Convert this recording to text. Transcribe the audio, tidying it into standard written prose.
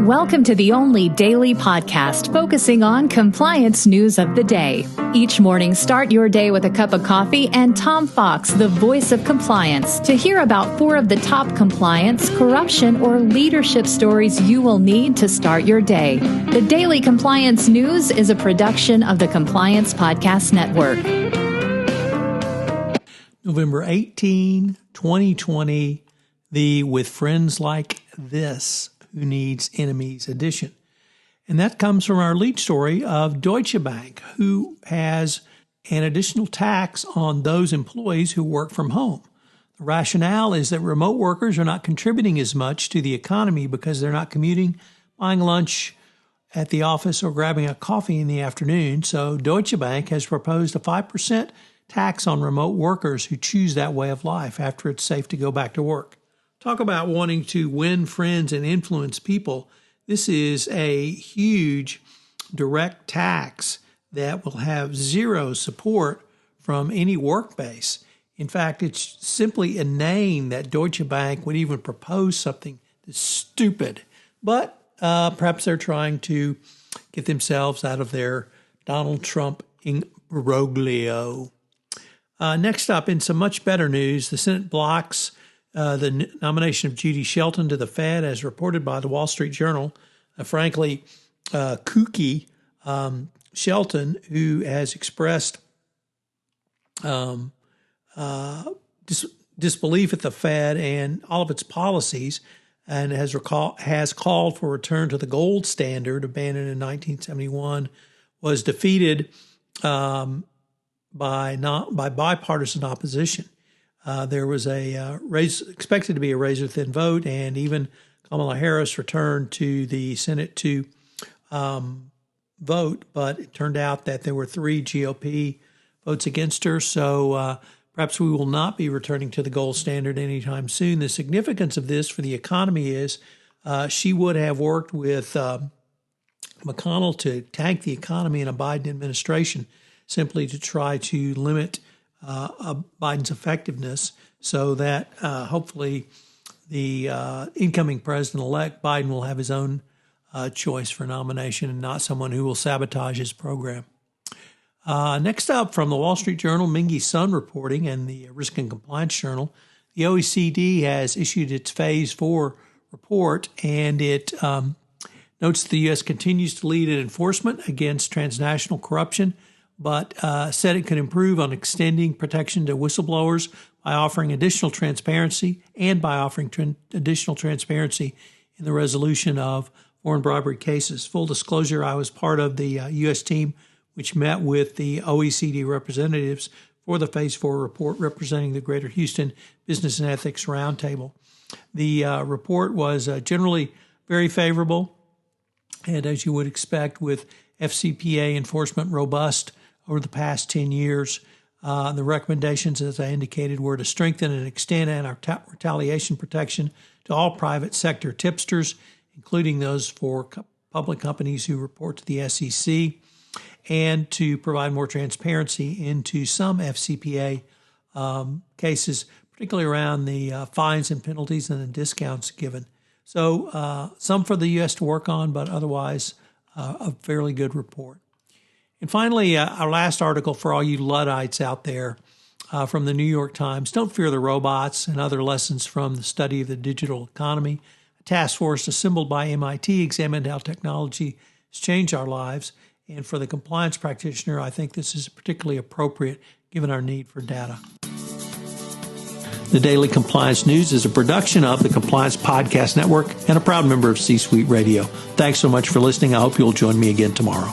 Welcome to the only daily podcast focusing on compliance news of the day. Each morning, start your day with a cup of coffee and Tom Fox, the voice of compliance, to hear about 4 of the top compliance, corruption, or leadership stories you will need to start your day. The Daily Compliance News is a production of the Compliance Podcast Network. November 18, 2020, the With Friends Like This, Who Needs Enemies edition. And that comes from our lead story of Deutsche Bank, who has an additional tax on those employees who work from home. The rationale is that remote workers are not contributing as much to the economy because they're not commuting, buying lunch at the office, or grabbing a coffee in the afternoon. So Deutsche Bank has proposed a 5% tax on remote workers who choose that way of life after it's safe to go back to work. Talk about wanting to win friends and influence people. This is a huge direct tax that will have zero support from any work base. In fact, it's simply inane that Deutsche Bank would even propose something that's stupid. But perhaps they're trying to get themselves out of their Donald Trump imbroglio. Next up, in some much better news, the Senate blocks the nomination of Judy Shelton to the Fed, as reported by the Wall Street Journal. Frankly, kooky Shelton, who has expressed disbelief at the Fed and all of its policies, and has called for return to the gold standard abandoned in 1971, was defeated by bipartisan opposition. There was expected to be a razor-thin vote, and even Kamala Harris returned to the Senate to vote, but it turned out that there were 3 GOP votes against her, so perhaps we will not be returning to the gold standard anytime soon. The significance of this for the economy is she would have worked with McConnell to tank the economy in a Biden administration, simply to try to limit Biden's effectiveness, so that hopefully the incoming president-elect Biden will have his own choice for nomination and not someone who will sabotage his program. Next up, from the Wall Street Journal, Mingy Sun reporting, and the Risk and Compliance Journal, the OECD has issued its Phase 4 report, and it notes that the U.S. continues to lead in enforcement against transnational corruption, but said it could improve on extending protection to whistleblowers by offering additional transparency in the resolution of foreign bribery cases. Full disclosure, I was part of the U.S. team which met with the OECD representatives for the Phase 4 report, representing the Greater Houston Business and Ethics Roundtable. The report was generally very favorable, and as you would expect with FCPA enforcement robust over the past 10 years. The recommendations, as I indicated, were to strengthen and extend anti-retaliation protection to all private sector tipsters, including those for public companies who report to the SEC, and to provide more transparency into some FCPA cases, particularly around the fines and penalties and the discounts given. So some for the U.S. to work on, but otherwise a fairly good report. And finally, our last article for all you Luddites out there from the New York Times. Don't fear the robots, and other lessons from the study of the digital economy. A task force assembled by MIT examined how technology has changed our lives. And for the compliance practitioner, I think this is particularly appropriate given our need for data. The Daily Compliance News is a production of the Compliance Podcast Network and a proud member of C-Suite Radio. Thanks so much for listening. I hope you'll join me again tomorrow.